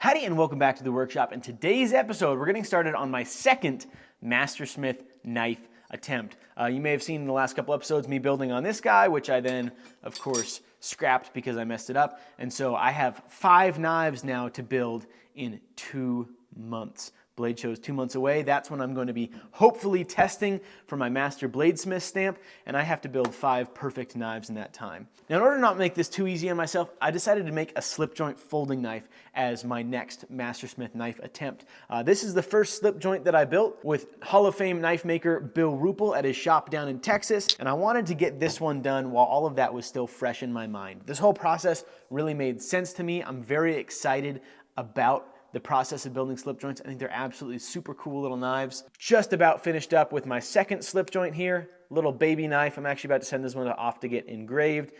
Howdy and welcome back to the workshop. In today's episode, we're getting started on my second Mastersmith knife attempt. You may have seen in the last couple episodes me building on this guy, which I then, of course, scrapped because I messed it up. And so I have 5 knives now to build in 2 months. Blade show is 2 months away. That's when I'm going to be hopefully testing for my Master Bladesmith stamp, and I have to build 5 perfect knives in that time. Now, in order to not make this too easy on myself, I decided to make a slip joint folding knife as my next Mastersmith knife attempt. This is the first slip joint that I built with Hall of Fame knife maker Bill Rupel at his shop down in Texas, and I wanted to get this one done while all of that was still fresh in my mind. This whole process really made sense to me. I'm very excited about the process of building slip joints. I think they're absolutely super cool little knives. Just about finished up with my second slip joint here, little baby knife. I'm actually about to send this one off to get engraved.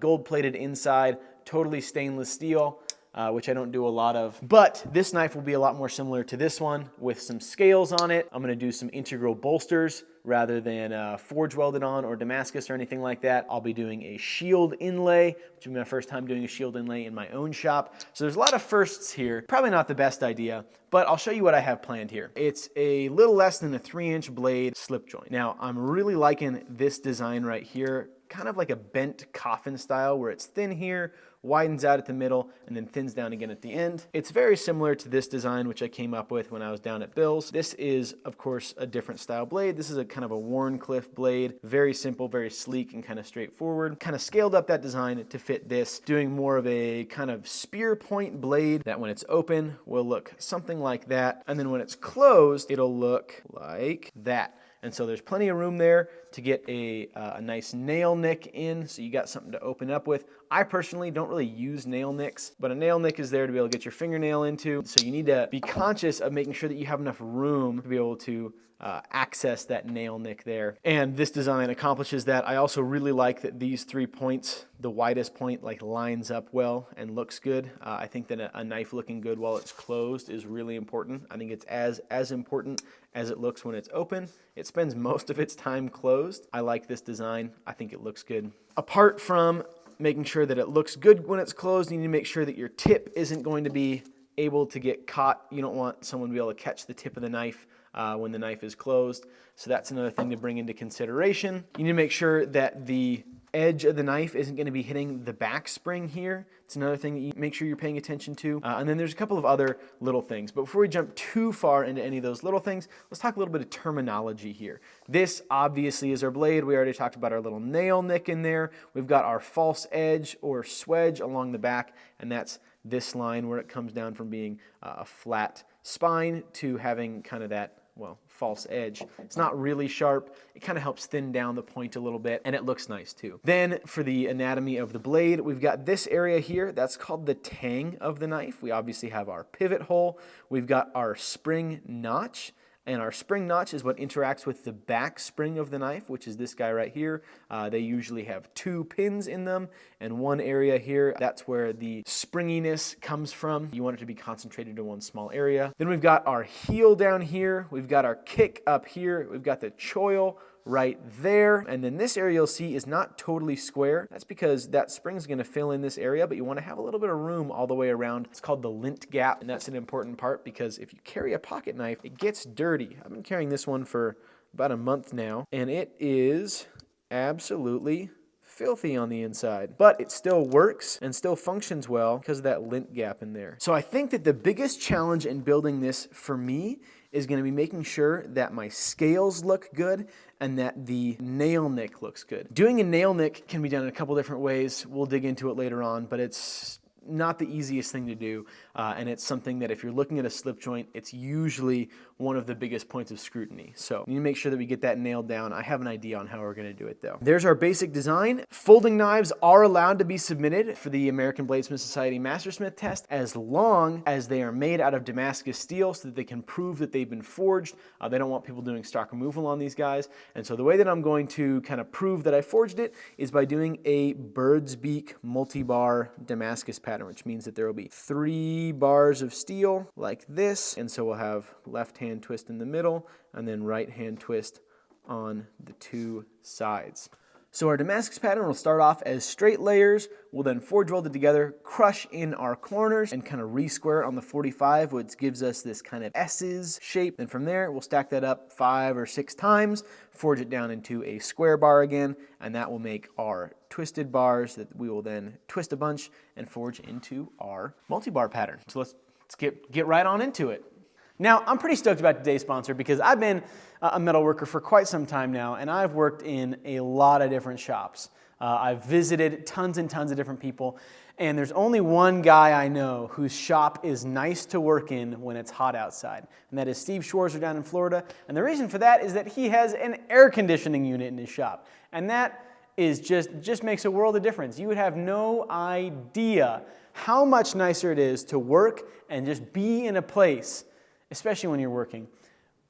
Gold plated inside, totally stainless steel, which I don't do a lot of. But this knife will be a lot more similar to this one with some scales on it. I'm gonna do some integral bolsters rather than forge welded on or Damascus or anything like that. I'll be doing a shield inlay, which will be my first time doing a shield inlay in my own shop. So there's a lot of firsts here. Probably not the best idea, but I'll show you what I have planned here. It's a little less than a 3-inch blade slip joint. Now, I'm really liking this design right here, kind of like a bent coffin style where it's thin here, widens out at the middle, and then thins down again at the end. It's very similar to this design, which I came up with when I was down at Bill's. This is, of course, a different style blade. This is a kind of a Warncliffe blade. Very simple, very sleek, and kind of straightforward. Kind of scaled up that design to fit this, doing more of a kind of spear point blade that when it's open will look something like that. And then when it's closed, it'll look like that. And so there's plenty of room there to get a nice nail nick in, so you got something to open up with. I personally don't really use nail nicks, but a nail nick is there to be able to get your fingernail into. So you need to be conscious of making sure that you have enough room to be able to access that nail nick there. And this design accomplishes that. I also really like that these 3 points, the widest point like lines up well and looks good. I think that a knife looking good while it's closed is really important. I think it's as important as it looks when it's open. It spends most of its time closed. I like this design. I think it looks good. Apart from making sure that it looks good when it's closed, you need to make sure that your tip isn't going to be able to get caught. You don't want someone to be able to catch the tip of the knife when the knife is closed. So that's another thing to bring into consideration. You need to make sure that the edge of the knife isn't going to be hitting the back spring here. It's another thing that you make sure you're paying attention to. And then there's a couple of other little things. But before we jump too far into any of those little things, let's talk a little bit of terminology here. This obviously is our blade. We already talked about our little nail nick in there. We've got our false edge or swedge along the back, and that's this line where it comes down from being a flat spine to having kind of that, well, false edge. It's not really sharp. It kind of helps thin down the point a little bit, and it looks nice too. Then for the anatomy of the blade, we've got this area here. That's called the tang of the knife. We obviously have our pivot hole. We've got our spring notch. And our spring notch is what interacts with the back spring of the knife, which is this guy right here. They usually have 2 pins in them, and one area here, that's where the springiness comes from. You want it to be concentrated in one small area. Then we've got our heel down here. We've got our kick up here. We've got the choil right there. And then this area you'll see is not totally square. That's because that spring's gonna fill in this area, but you wanna have a little bit of room all the way around. It's called the lint gap, and that's an important part because if you carry a pocket knife, it gets dirty. I've been carrying this one for about a month now, and it is absolutely filthy on the inside, but it still works and still functions well because of that lint gap in there. So I think that the biggest challenge in building this for me is going to be making sure that my scales look good and that the nail nick looks good. Doing a nail nick can be done in a couple different ways. We'll dig into it later on, but it's not the easiest thing to do, and it's something that if you're looking at a slip joint, it's usually one of the biggest points of scrutiny. So you need to make sure that we get that nailed down. I have an idea on how we're going to do it though. There's our basic design. Folding knives are allowed to be submitted for the American Bladesmith Society Mastersmith test as long as they are made out of Damascus steel so that they can prove that they've been forged. They don't want people doing stock removal on these guys. And so the way that I'm going to kind of prove that I forged it is by doing a bird's beak multi-bar Damascus pattern, which means that there will be 3 bars of steel like this. And so we'll have left hand twist in the middle and then right hand twist on the 2 sides. So our Damascus pattern will start off as straight layers. We'll then forge weld it together, crush in our corners, and kind of re-square it on the 45, which gives us this kind of S's shape. Then from there, we'll stack that up 5 or 6 times, forge it down into a square bar again, and that will make our twisted bars that we will then twist a bunch and forge into our multi-bar pattern. So let's get right on into it. Now, I'm pretty stoked about today's sponsor because I've been a metal worker for quite some time now, and I've worked in a lot of different shops. I've visited tons and tons of different people, and there's only one guy I know whose shop is nice to work in when it's hot outside, and that is Steve Schwarzer down in Florida. And the reason for that is that he has an air conditioning unit in his shop, and that is just makes a world of difference. You would have no idea how much nicer it is to work and just be in a place, especially when you're working,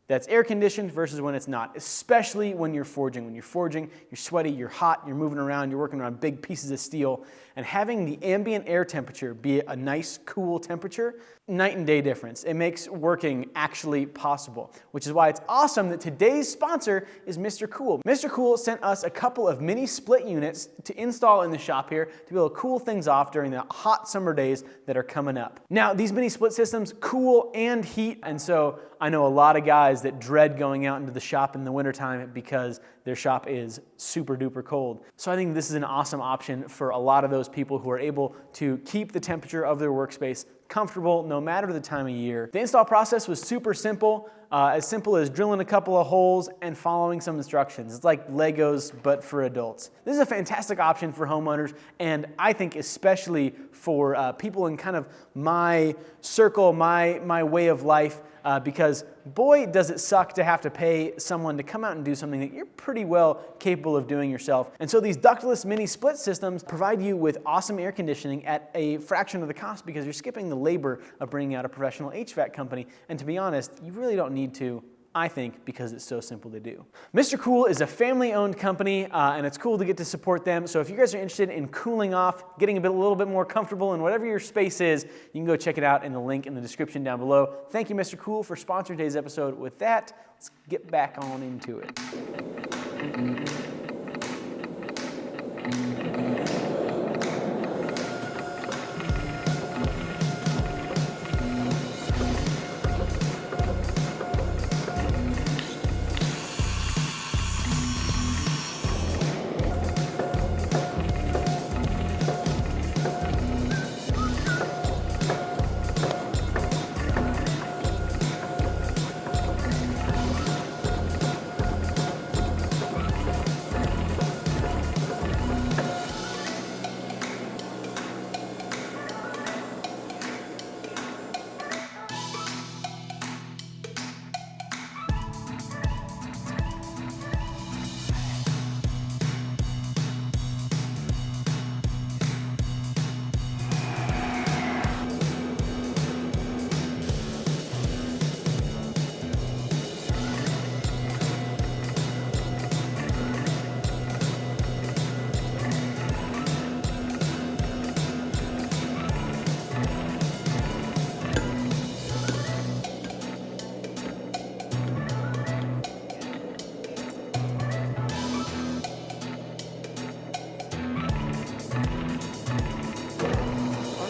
that's air conditioned versus when it's not, especially when you're forging. When you're forging, you're sweaty, you're hot, you're moving around, you're working around big pieces of steel, and having the ambient air temperature be a nice, cool temperature, night and day difference. It makes working actually possible, which is why it's awesome that today's sponsor is Mr. Cool. Mr. Cool sent us a couple of mini split units to install in the shop here to be able to cool things off during the hot summer days that are coming up. Now, these mini split systems cool and heat, and so I know a lot of guys that dread going out into the shop in the wintertime because their shop is super duper cold. So I think this is an awesome option for a lot of those people who are able to keep the temperature of their workspace comfortable no matter the time of year. The install process was super simple as drilling a couple of holes and following some instructions. It's like Legos, but for adults. This is a fantastic option for homeowners, and I think especially for people in kind of my circle, my way of life, because boy, does it suck to have to pay someone to come out and do something that you're pretty well capable of doing yourself. And so these ductless mini split systems provide you with awesome air conditioning at a fraction of the cost because you're skipping the labor of bringing out a professional HVAC company. And to be honest, you really don't need to, I think, because it's so simple to do. Mr. Cool is a family-owned company, and it's cool to get to support them. So if you guys are interested in cooling off, getting a little bit more comfortable in whatever your space is, you can go check it out in the link in the description down below. Thank you, Mr. Cool, for sponsoring today's episode. With that, let's get back on into it.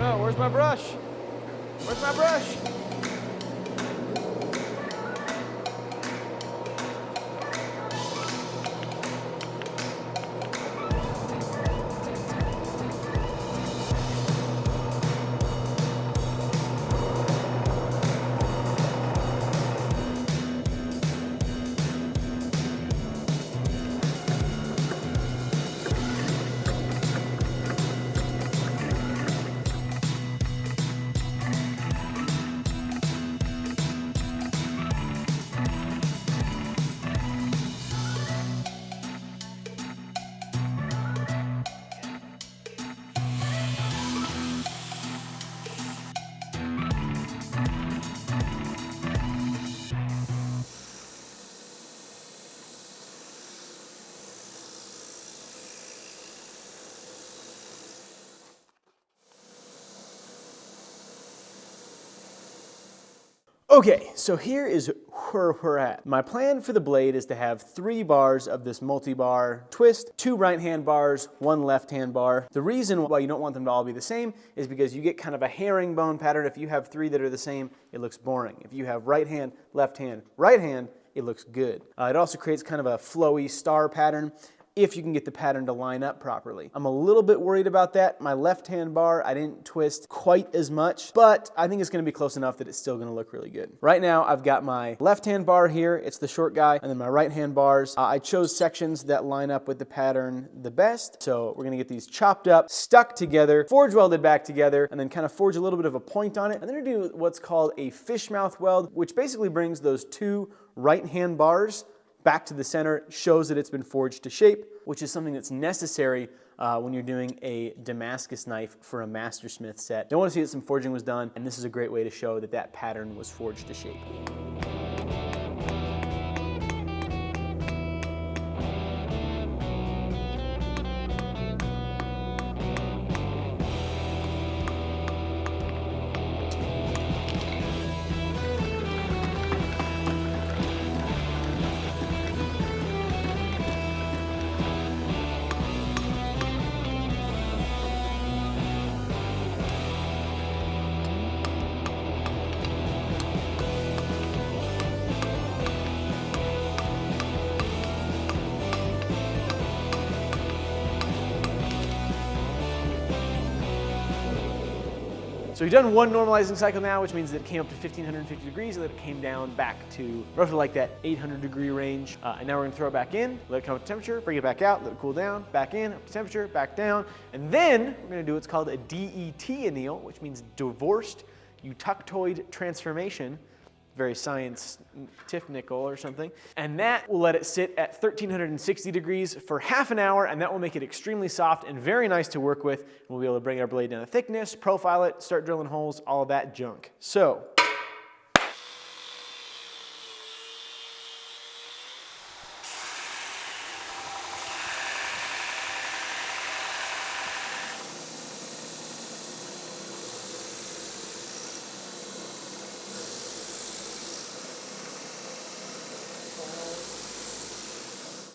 Oh, where's my brush? Where's my brush? Okay, so here is where we're at. My plan for the blade is to have 3 bars of this multi-bar twist, 2 right-hand bars, 1 left-hand bar. The reason why you don't want them to all be the same is because you get kind of a herringbone pattern. If you have 3 that are the same, it looks boring. If you have right hand, left hand, right hand, it looks good. It also creates kind of a flowy star pattern if you can get the pattern to line up properly. I'm a little bit worried about that. My left-hand bar, I didn't twist quite as much, but I think it's gonna be close enough that it's still gonna look really good. Right now, I've got my left-hand bar here, it's the short guy, and then my right-hand bars. I chose sections that line up with the pattern the best, so we're gonna get these chopped up, stuck together, forge welded back together, and then kind of forge a little bit of a point on it. And then we're gonna do what's called a fish mouth weld, which basically brings those 2 right-hand bars back to the center, shows that it's been forged to shape, which is something that's necessary when you're doing a Damascus knife for a Mastersmith set. You want to see that some forging was done, and this is a great way to show that that pattern was forged to shape. So we've done 1 normalizing cycle now, which means that it came up to 1550 degrees, and then it came down back to roughly like that 800 degree range. And now we're gonna throw it back in, let it come up to temperature, bring it back out, let it cool down, back in, up to temperature, back down. And then we're gonna do what's called a DET anneal, which means divorced eutectoid transformation. Very scientifical or something. And that will let it sit at 1360 degrees for half an hour, and that will make it extremely soft and very nice to work with. We'll be able to bring our blade down to thickness, profile it, start drilling holes, all of that junk. So,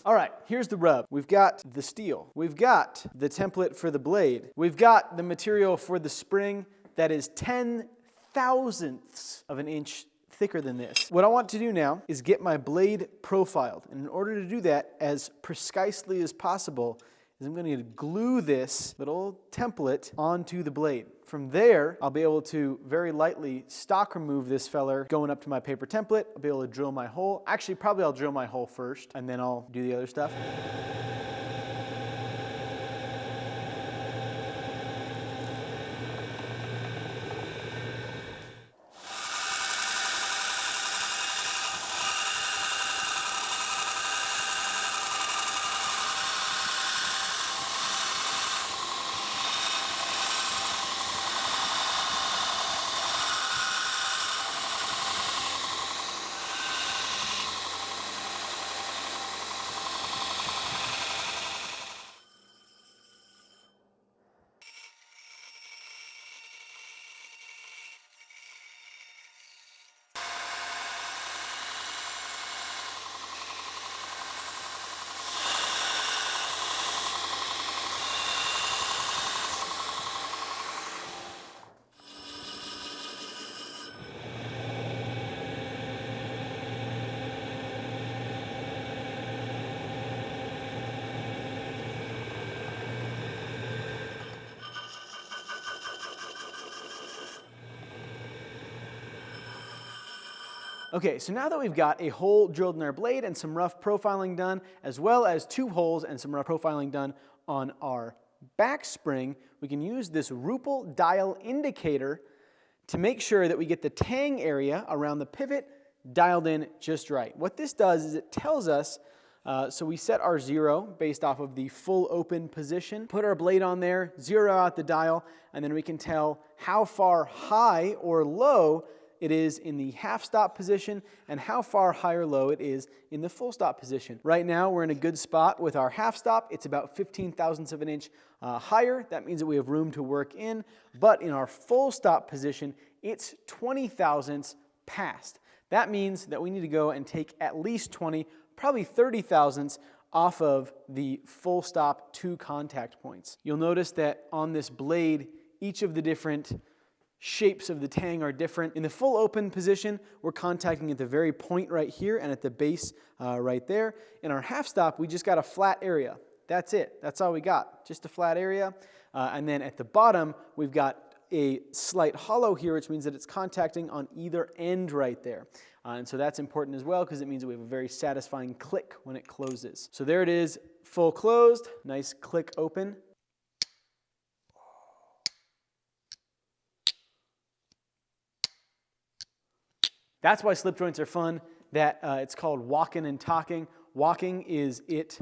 all right, here's the rub. We've got the steel. We've got the template for the blade. We've got the material for the spring that is 10 thousandths of an inch thicker than this. What I want to do now is get my blade profiled. And in order to do that as precisely as possible, is I'm going to glue this little template onto the blade. From there, I'll be able to very lightly stock remove this feller going up to my paper template. I'll be able to drill my hole. Actually, probably I'll drill my hole first, and then I'll do the other stuff. Okay, so now that we've got a hole drilled in our blade and some rough profiling done, as well as 2 holes and some rough profiling done on our back spring, we can use this Rupel dial indicator to make sure that we get the tang area around the pivot dialed in just right. What this does is it tells us, so we set our 0 based off of the full open position, put our blade on there, 0 out the dial, and then we can tell how far high or low it is in the half stop position and how far high or low it is in the full stop position. Right now we're in a good spot with our half stop. It's about 15 thousandths of an inch higher. That means that we have room to work in. But in our full stop position, it's 20 thousandths passed. That means that we need to go and take at least 20, probably 30 thousandths off of the full stop 2 contact points. You'll notice that on this blade, each of the different shapes of the tang are different. In the full open position, we're contacting at the very point right here and at the base right there. In our half stop, we just got a flat area. That's it. That's all we got, just a flat area. And then at the bottom, we've got a slight hollow here, which means that it's contacting on either end right there. And so that's important as well because it means that we have a very satisfying click when it closes. So there it is, full closed, nice click open. That's why slip joints are fun, that it's called walking and talking. Walking is it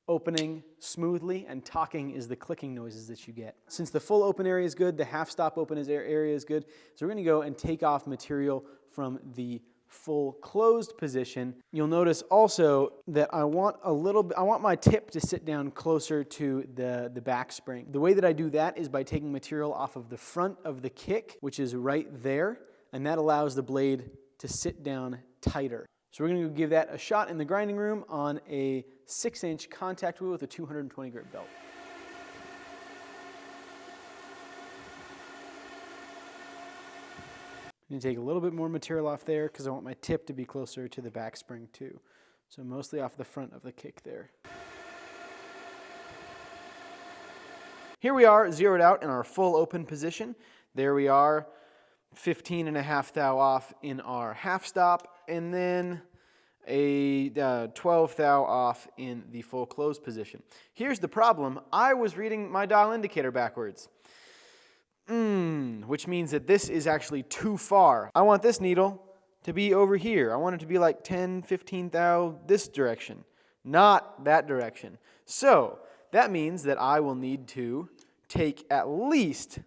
opening smoothly, and talking is the clicking noises that you get. Since the full open area is good, the half stop open area is good, so we're going to go and take off material from the full closed position. You'll notice also that I want my tip to sit down closer to the back spring. The way that I do that is by taking material off of the front of the kick, which is right there, and that allows the blade to sit down tighter. So we're going to give that a shot in the grinding room on a 6-inch contact wheel with a 220 grit belt. I'm going to take a little bit more material off there because I want my tip to be closer to the back spring too. So mostly off the front of the kick there. Here we are, zeroed out in our full open position. There we are, 15.5 thou off in our half stop, and then a 12 thou off in the full closed position. Here's the problem. I was reading my dial indicator backwards, which means that this is actually too far. I want this needle to be over here. I want it to be like 10, 15 thou this direction, not that direction. So that means that I will need to take at least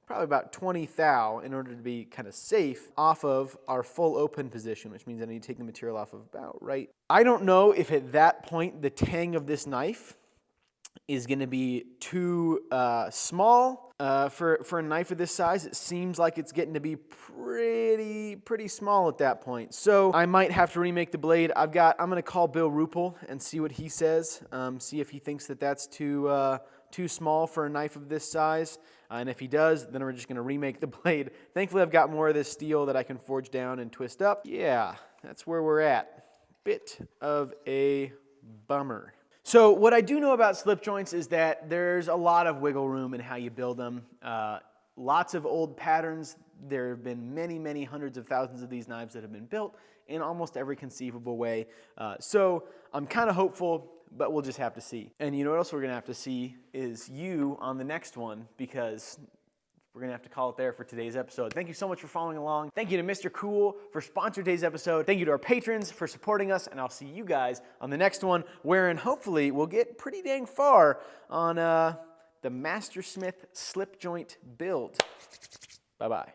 probably about 20 thou in order to be kind of safe off of our full open position, which means I need to take the material off of about right. I don't know if at that point the tang of this knife is going to be too small for a knife of this size. It seems like it's getting to be pretty small at that point. So I might have to remake the blade. I'm going to call Bill Ruppel and see what he says. See if he thinks that that's too small for a knife of this size. And if he does, then we're just going to remake the blade. Thankfully, I've got more of this steel that I can forge down and twist up. Yeah, that's where we're at. Bit of a bummer. So what I do know about slip joints is that there's a lot of wiggle room in how you build them. Lots of old patterns. There have been many hundreds of thousands of these knives that have been built in almost every conceivable way. So I'm kind of hopeful, but we'll just have to see. And you know what else we're going to have to see is you on the next one, because we're going to have to call it there for today's episode. Thank you so much for following along. Thank you to Mr. Cool for sponsoring today's episode. Thank you to our patrons for supporting us, and I'll see you guys on the next one, wherein hopefully we'll get pretty dang far on the Mastersmith slip joint build. Bye-bye.